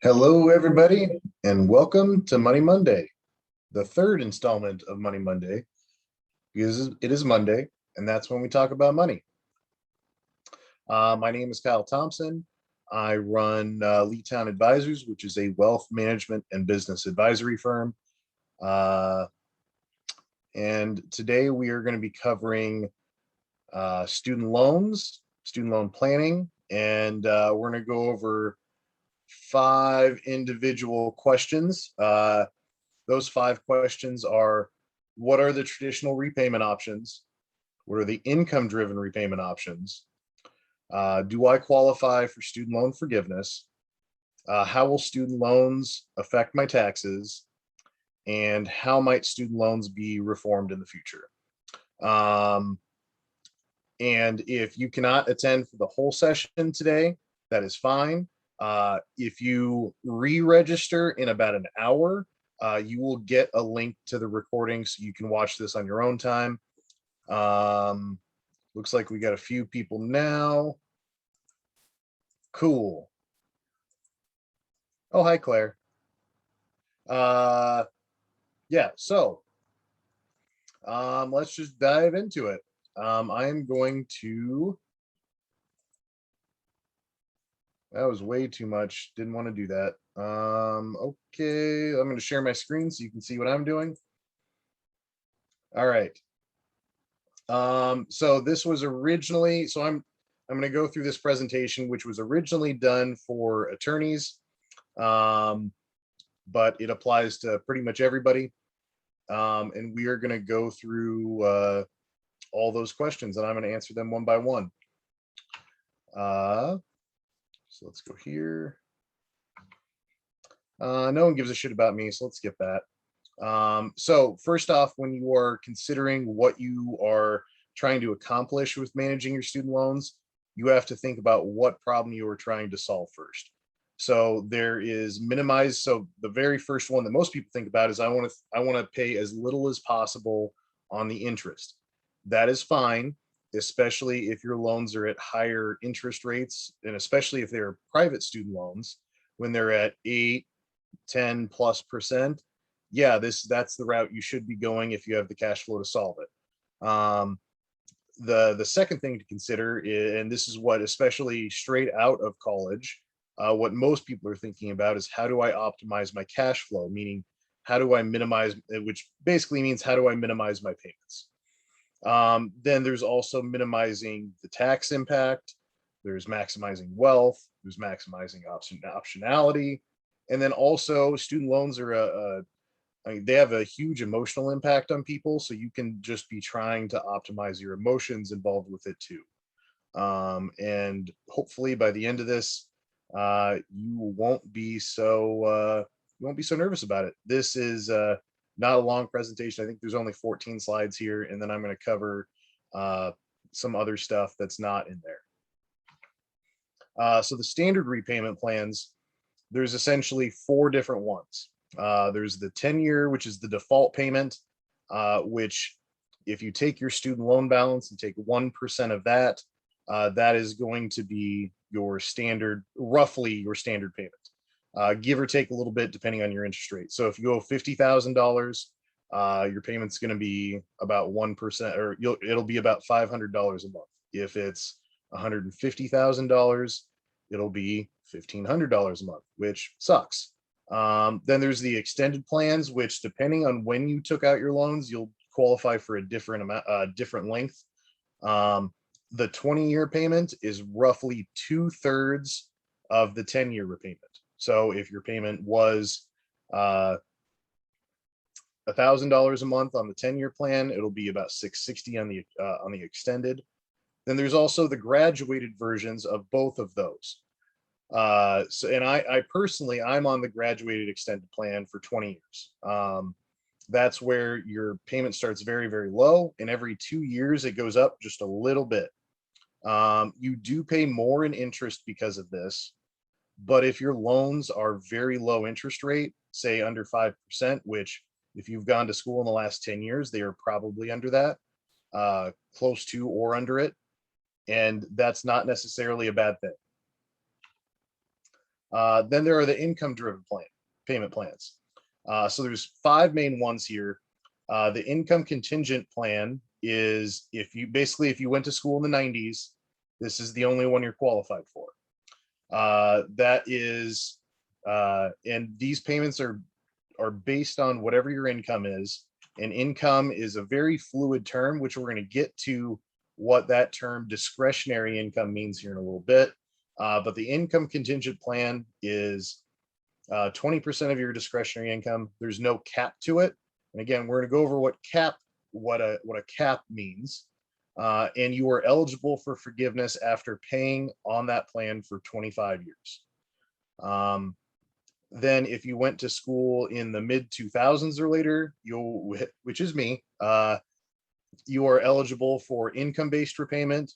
Hello, everybody, and welcome to Money Monday, the third installment of Money Monday, because it is Monday, and that's when we talk about money. My name is Kyle Thompson. I run Lee Town Advisors, which is a wealth management and business advisory firm. Uh, and today we are going to be covering student loans, student loan planning, and we're going to go over five individual questions. Those five questions are: what are the traditional repayment options? What are the income driven repayment options? Do I qualify for student loan forgiveness? How will student loans affect my taxes? And how might student loans be reformed in the future? Um, and if you cannot attend for the whole session today, that is fine. If you re-register in about an hour, you will get a link to the recording so you can watch this on your own time. Looks like we got a few people now. Cool. Oh, hi, Claire. Uh, yeah, so let's just dive into it. I am going to, that was way too much. Didn't want to do that. Okay, I'm going to share my screen so you can see what I'm doing. All right. So this was originally, so I'm going to go through this presentation, which was originally done for attorneys, but it applies to pretty much everybody. And we are going to go through all those questions, and I'm going to answer them one by one. So let's go here. No one gives a shit about me, so let's skip that. So first off, when you are considering what you are trying to accomplish with managing your student loans, you have to think about what problem you are trying to solve first. So there is minimize. So the very first one that most people think about is I want to pay as little as possible on the interest. That is fine, especially if your loans are at higher interest rates, and especially if they're private student loans when they're at 8, 10+%. Yeah, that's the route you should be going if you have the cash flow to solve it. The second thing to consider is, and this is what especially straight out of college, what most people are thinking about is how do I optimize my cash flow, meaning how do I minimize, which basically means how do I minimize my payments. Then there's also minimizing the tax impact. There's maximizing wealth. There's maximizing optionality. And then also student loans are I mean, they have a huge emotional impact on people. So you can just be trying to optimize your emotions involved with it too. And hopefully by the end of this, you won't be so nervous about it. This is not a long presentation. I think there's only 14 slides here, and then I'm going to cover some other stuff that's not in there. So the standard repayment plans, there's essentially four different ones. There's the 10-year, which is the default payment, which if you take your student loan balance and take 1% of that, that is going to be your standard, roughly your standard payment, give or take a little bit depending on your interest rate. So if you owe $50,000, your payment's going to be about 1%, or it'll be about $500 a month. If it's $150,000, it'll be $1,500 a month, which sucks. Then there's the extended plans, which depending on when you took out your loans, you'll qualify for a different amount, different length. The 20-year payment is roughly 2/3 of the 10-year repayment. So if your payment was $1,000 a month on the 10-year plan, it'll be about $660 on the extended. Then there's also the graduated versions of both of those. So, and I personally, I'm on the graduated extended plan for 20 years. That's where your payment starts very, very low, and every 2 years it goes up just a little bit. You do pay more in interest because of this, but if your loans are very low interest rate, say under 5%, which if you've gone to school in the last 10 years, they are probably under that, close to or under it. And that's not necessarily a bad thing. Then there are the income-driven payment plans. So there's 5 main ones here. The income contingent plan is if you went to school in the 90s, this is the only one you're qualified for. That is, and these payments are based on whatever your income is. And income is a very fluid term, which we're going to get to what that term discretionary income means here in a little bit. But the income contingent plan is 20% of your discretionary income. There's no cap to it. And again, we're going to go over what a cap means. And you are eligible for forgiveness after paying on that plan for 25 years. Then if you went to school in the mid 2000s or later, which is me, you are eligible for income-based repayment.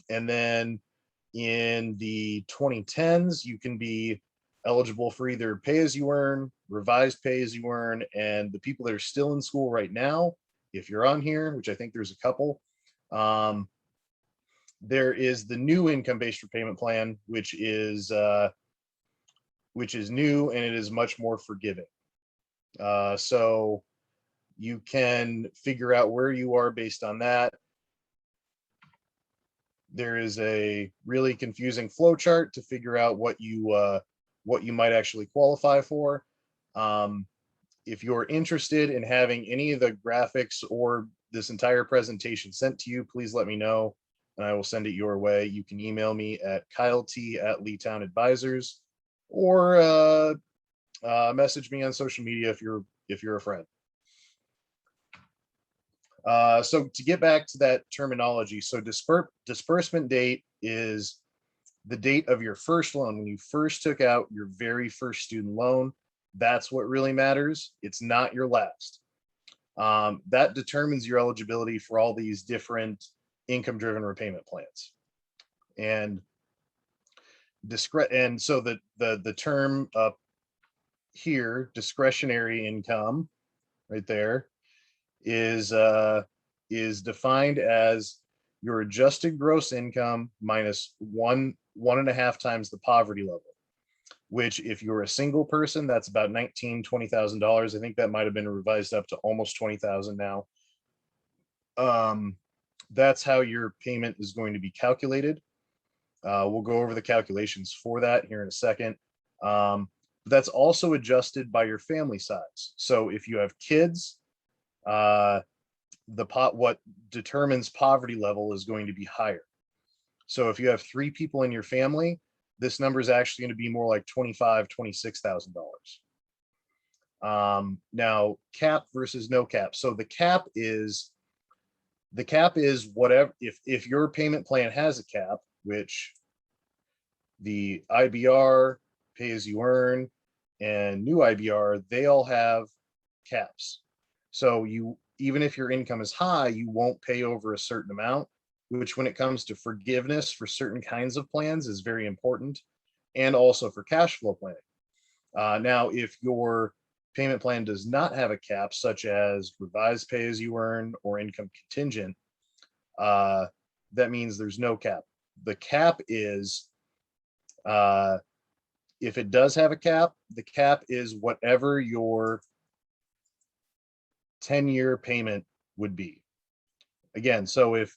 And then in the 2010s, you can be eligible for either pay as you earn, revised pay as you earn, and the people that are still in school right now, if you're on here, which I think there's a couple, there is the new income-based repayment plan, which is new, and it is much more forgiving. So you can figure out where you are based on that. There is a really confusing flow chart to figure out what you might actually qualify for. If you're interested in having any of the graphics or this entire presentation sent to you, please let me know and I will send it your way. You can email me at kylet@Leetown Advisors, or message me on social media if you're a friend. So to get back to that terminology, so disbursement date is the date of your first loan. When you first took out your very first student loan, that's what really matters. It's not your last. That determines your eligibility for all these different income-driven repayment plans. And so the term up here, discretionary income, right there, is defined as your adjusted gross income minus 1.5 times the poverty level, which if you're a single person, that's about $19,000-$20,000. I think that might have been revised up to almost 20,000 now. That's how your payment is going to be calculated. We'll go over the calculations for that here in a second. That's also adjusted by your family size. So if you have kids, what determines poverty level is going to be higher. So if you have 3 people in your family, this number is actually going to be more like $25,000-$26,000. Now, cap versus no cap. So the cap is whatever, if your payment plan has a cap, which the IBR, pay as you earn, and new IBR, they all have caps. So even if your income is high, you won't pay over a certain amount, which when it comes to forgiveness for certain kinds of plans is very important, and also for cash flow planning. Now, if your payment plan does not have a cap, such as revised pay as you earn or income contingent, that means there's no cap. The cap is, if it does have a cap, the cap is whatever your 10-year payment would be. Again, so if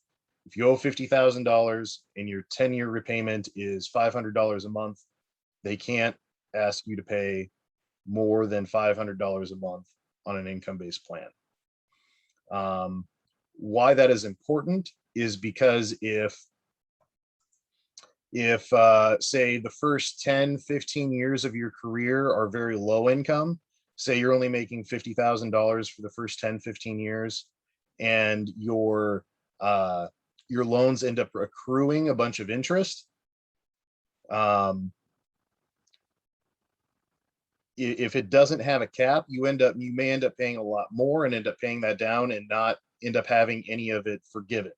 you owe $50,000 and your 10-year repayment is $500 a month, they can't ask you to pay more than $500 a month on an income-based plan. Why that is important is because if say the first 10-15 years of your career are very low income, say you're only making $50,000 for the first 10-15 years, and your loans end up accruing a bunch of interest, if it doesn't have a cap, you may end up paying a lot more and end up paying that down and not end up having any of it forgiven.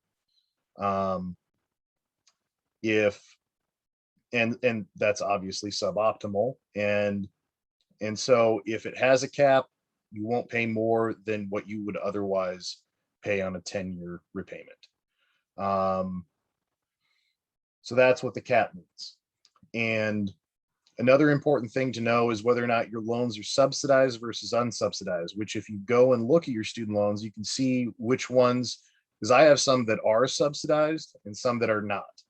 And that's obviously suboptimal. And so if it has a cap, you won't pay more than what you would otherwise pay on a 10-year repayment. So that's what the cap means. And Another important thing to know is whether or not your loans are subsidized versus unsubsidized, which if you go and look at your student loans, you can see which ones, because I have some that are subsidized and some that are not.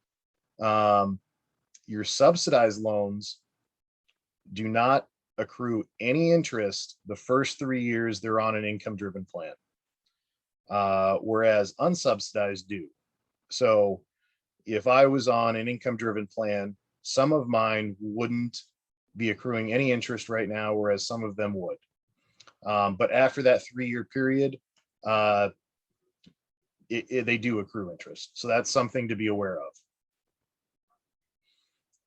Your subsidized loans do not accrue any interest the first 3 years they're on an income-driven plan, whereas unsubsidized do. So if I was on an income-driven plan, some of mine wouldn't be accruing any interest right now, whereas some of them would. But after that 3-year period, they do accrue interest. So that's something to be aware of.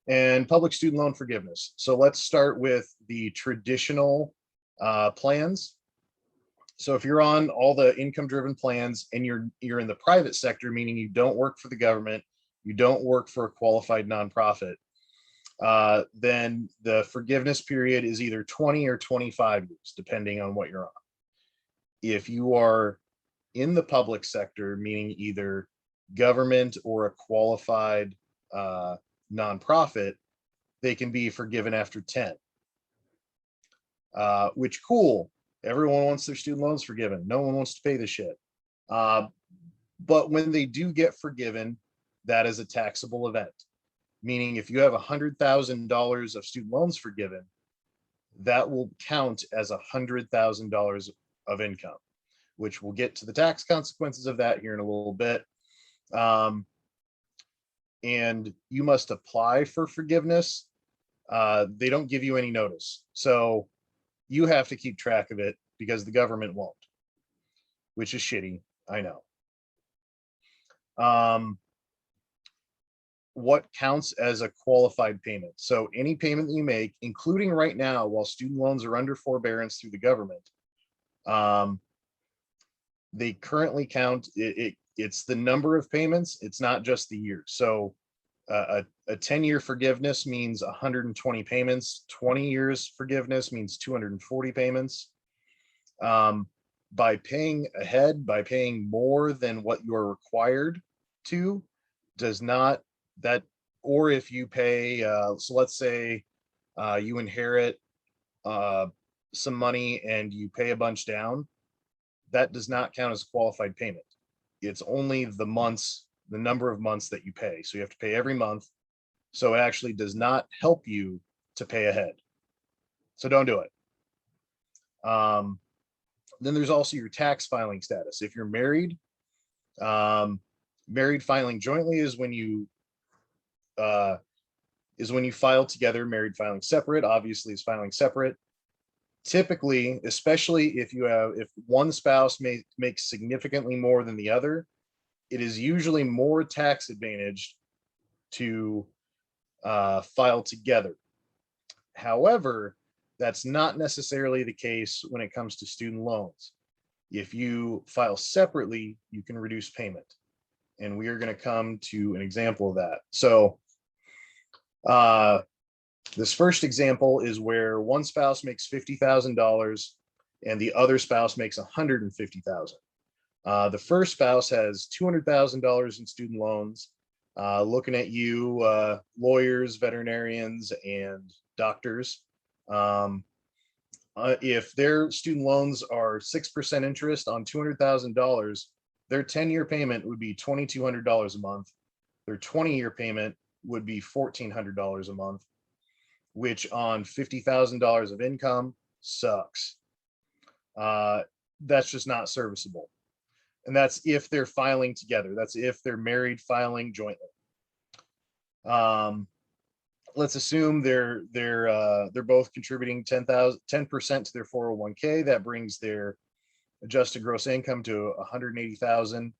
And public student loan forgiveness. So let's start with the traditional plans. So if you're on all the income-driven plans and you're in the private sector, meaning you don't work for the government, you don't work for a qualified nonprofit, then the forgiveness period is either 20 or 25 years, depending on what you're on. If you are in the public sector, meaning either government or a qualified nonprofit, they can be forgiven after 10. Which cool. Everyone wants their student loans forgiven. No one wants to pay the shit. But when they do get forgiven, that is a taxable event. Meaning if you have $100,000 of student loans forgiven, that will count as $100,000 of income, which we'll get to the tax consequences of that here in a little bit. And you must apply for forgiveness. They don't give you any notice. So you have to keep track of it because the government won't, which is shitty, I know. What counts as a qualified payment? So any payment that you make, including right now, while student loans are under forbearance through the government, they currently count, it's the number of payments, it's not just the year. So a 10-year forgiveness means 120 payments, 20 years forgiveness means 240 payments. By paying ahead, by paying more than what you're required to, does not, that, or if you pay, so let's say you inherit some money and you pay a bunch down, that does not count as a qualified payment. It's only the months, the number of months that you pay. So you have to pay every month. So it actually does not help you to pay ahead. So don't do it. Then there's also your tax filing status. If you're married, married filing jointly is when you file together. Married filing separate, obviously, is filing separate. Typically, especially if one spouse makes significantly more than the other, it is usually more tax advantaged to file together. However, that's not necessarily the case when it comes to student loans. If you file separately, you can reduce payment. And we are going to come to an example of that. So this first example is where one spouse makes $50,000 and the other spouse makes $150,000. The first spouse has $200,000 in student loans. Looking at you, lawyers, veterinarians, and doctors. If their student loans are 6% interest on $200,000, their 10-year payment would be $2,200 a month. Their 20-year payment would be $1,400 a month, which on $50,000 of income sucks. That's just not serviceable. And that's if they're filing together. That's if they're married filing jointly. Let's assume they're both contributing 10% to their 401k. That brings their adjusted gross income to 180,000.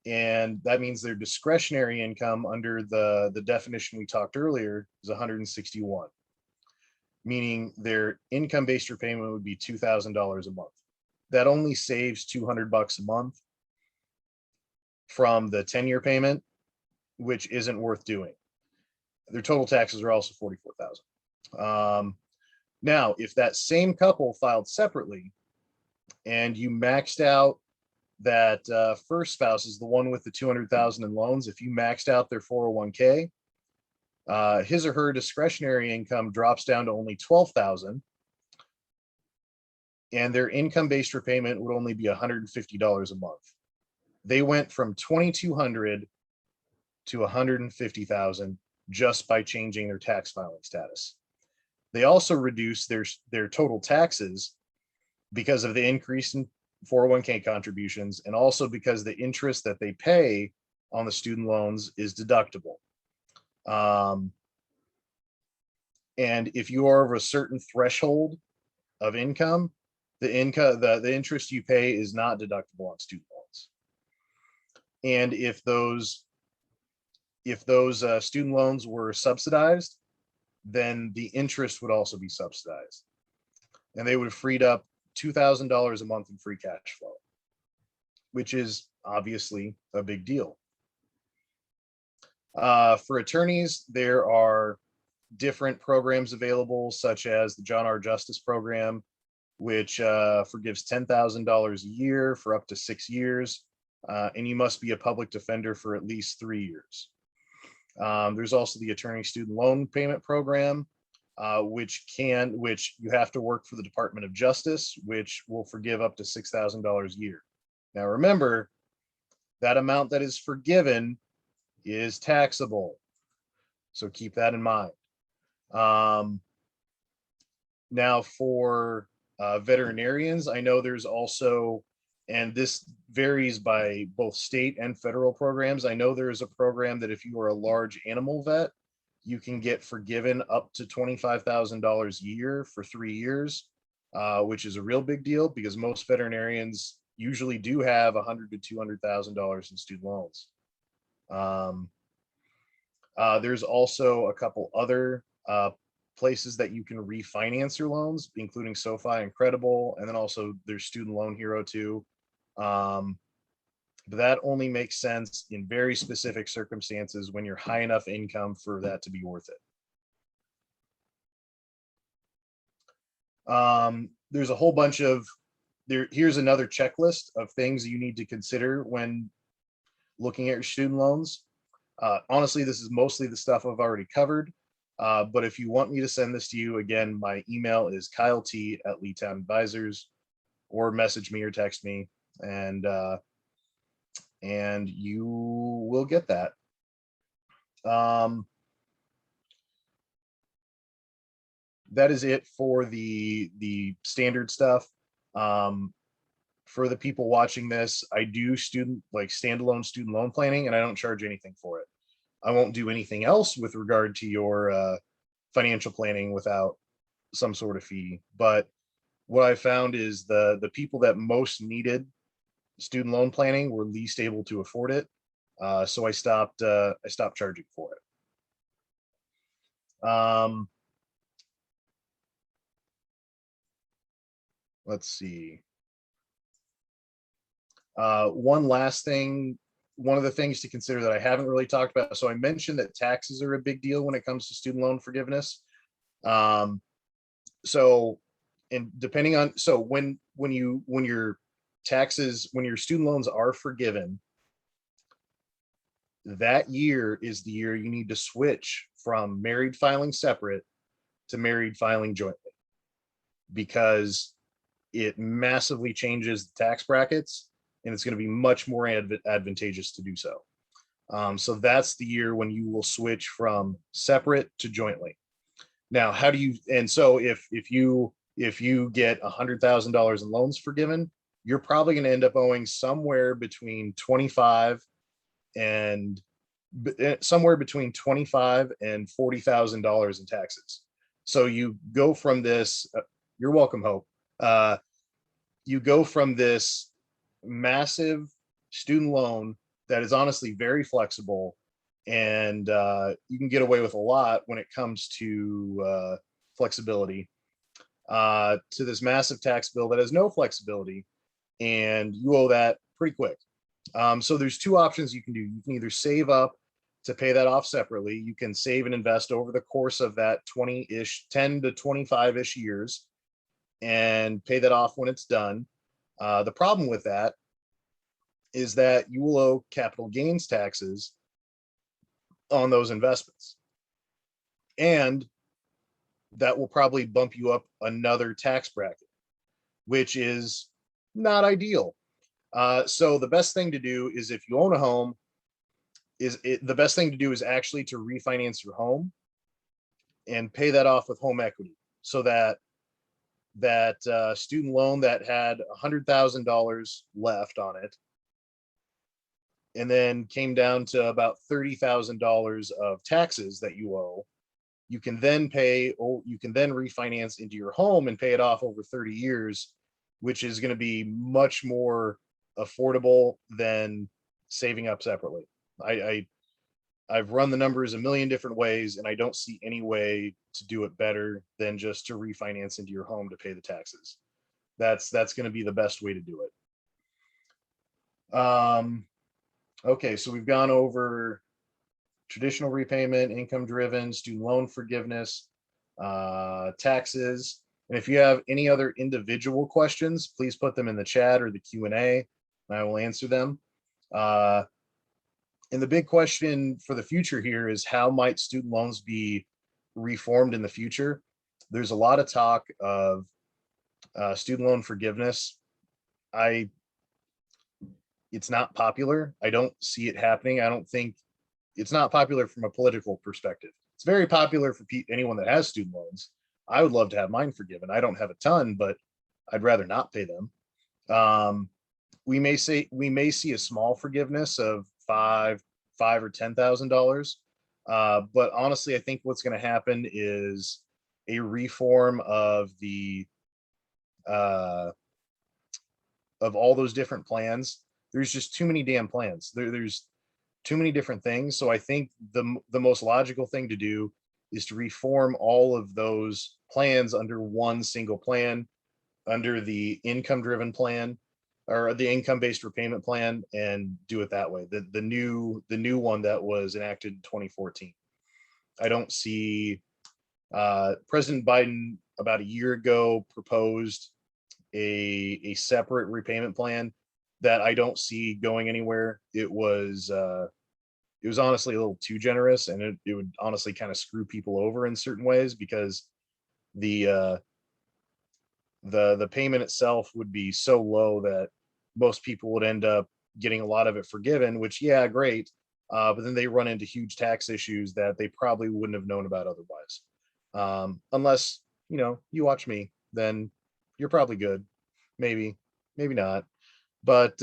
And that means their discretionary income under the definition we talked earlier is 161, meaning their income-based repayment would be $2,000 a month. That only saves $200 a month from the 10-year payment, which isn't worth doing. Their total taxes are also $44,000. Now, if that same couple filed separately and you maxed out that first spouse is the one with the 200,000 in loans, if you maxed out their 401k, his or her discretionary income drops down to only 12,000, and their income-based repayment would only be $150 a month. They went from 2,200 to 150,000 just by changing their tax filing status. They also reduced their total taxes because of the increase in 401k contributions, and also because the interest that they pay on the student loans is deductible. And if you are of a certain threshold of income, the interest you pay is not deductible on student loans. And if those student loans were subsidized, then the interest would also be subsidized, and they would have freed up $2,000 a month in free cash flow, which is obviously a big deal. For attorneys, there are different programs available, such as the John R. Justice program, which forgives $10,000 a year for up to 6 years, and you must be a public defender for at least 3 years. There's also the Attorney Student Loan Payment Program, which you have to work for the Department of Justice, which will forgive up to $6,000 a year. Now remember, that amount that is forgiven is taxable, so keep that in mind. Now for veterinarians, I know there's also, and this varies by both state and federal programs, I know there is a program that if you are a large animal vet, you can get forgiven up to $25,000 a year for 3 years, which is a real big deal because most veterinarians usually do have $100,000 to $200,000 in student loans. There's also a couple other places that you can refinance your loans, including SoFi and Credible, and then also there's Student Loan Hero too. But that only makes sense in very specific circumstances when you're high enough income for that to be worth it. There's a whole bunch of here's another checklist of things you need to consider when looking at your student loans. Honestly, this is mostly the stuff I've already covered. But if you want me to send this to you, again, my email is kylet@Leetown Advisors, or message me or text me, and you will get that. That is it for the standard stuff. For the people watching this, I do standalone student loan planning, and I don't charge anything for it. I won't do anything else with regard to your financial planning without some sort of fee. But what I found is the people that most needed student loan planning were least able to afford it. So I stopped charging for it. Let's see. One last thing, one of the things to consider that I haven't really talked about. So I mentioned that taxes are a big deal when it comes to student loan forgiveness. So, and depending on, so when your student loans are forgiven, that year is the year you need to switch from married filing separate to married filing jointly, because it massively changes the tax brackets, and it's going to be much more advantageous to do so. So that's the year when you will switch from separate to jointly. Now, how do you, and so if you get $100,000 in loans forgiven, you're probably going to end up owing somewhere between $25,000 and $40,000 in taxes. So you go from this, you're welcome, Hope. You go from this massive student loan that is honestly very flexible, and you can get away with a lot when it comes to flexibility, to this massive tax bill that has no flexibility, and you owe that pretty quick. So there's two options you can do. You can either save up to pay that off separately. You can save and invest over the course of that 10 to 25-ish years and pay that off when it's done. The problem with that is that you will owe capital gains taxes on those investments. And that will probably bump you up another tax bracket, which is not ideal. So the best thing to do is, if you own a home, the best thing to do is actually to refinance your home and pay that off with home equity, so that student loan that had $100,000 left on it and then came down to about $30,000 of taxes that you owe, you can then refinance into your home and pay it off over 30 years, which is going to be much more affordable than saving up separately. I've run the numbers a million different ways, and I don't see any way to do it better than just to refinance into your home to pay the taxes. That's going to be the best way to do it. Okay, so we've gone over traditional repayment, income driven, student loan forgiveness, taxes. And if you have any other individual questions, please put them in the chat or the Q&A, and I will answer them. And the big question for the future here is, how might student loans be reformed in the future? There's a lot of talk of student loan forgiveness. It's not popular. I don't see it happening. I don't think it's not popular from a political perspective. It's very popular for anyone that has student loans. I would love to have mine forgiven. I don't have a ton, but I'd rather not pay them. We may see a small forgiveness of $5 or $10,000. But honestly, I think what's going to happen is a reform of of all those different plans. There's just too many damn plans. There's too many different things. So I think the most logical thing to do is to reform all of those plans under one single plan, under the income driven plan, or the income based repayment plan, and do it that way. The new one that was enacted in 2014. I don't see President Biden about a year ago proposed a separate repayment plan that I don't see going anywhere. It was honestly a little too generous, and it would honestly kind of screw people over in certain ways, because the payment itself would be so low that most people would end up getting a lot of it forgiven, which, yeah, great. But then they run into huge tax issues that they probably wouldn't have known about otherwise. Unless, you watch me, then you're probably good. Maybe not. But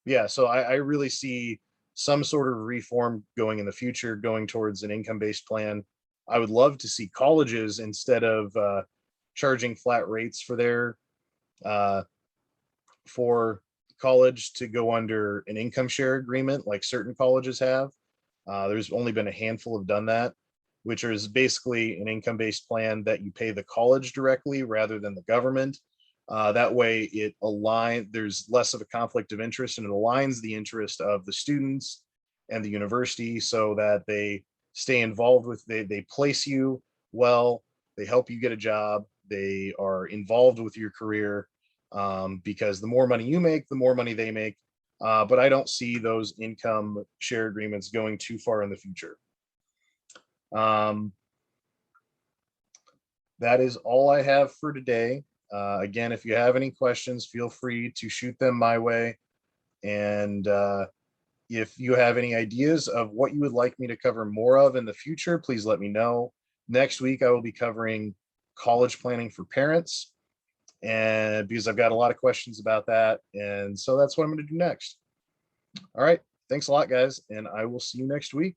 yeah, so I really see some sort of reform going in the future, going towards an income-based plan. I would love to see colleges, instead of charging flat rates for college, to go under an income share agreement like certain colleges have. There's only been a handful have done that, which is basically an income-based plan that you pay the college directly rather than the government. That way there's less of a conflict of interest, and it aligns the interest of the students and the university, so that they stay involved they place you well, they help you get a job, they are involved with your career, because the more money you make, the more money they make. But I don't see those income share agreements going too far in the future. That is all I have for today. Again, if you have any questions, feel free to shoot them my way. And if you have any ideas of what you would like me to cover more of in the future, please let me know. Next week, I will be covering college planning for parents, and because I've got a lot of questions about that. And so that's what I'm going to do next. All right. Thanks a lot, guys. And I will see you next week.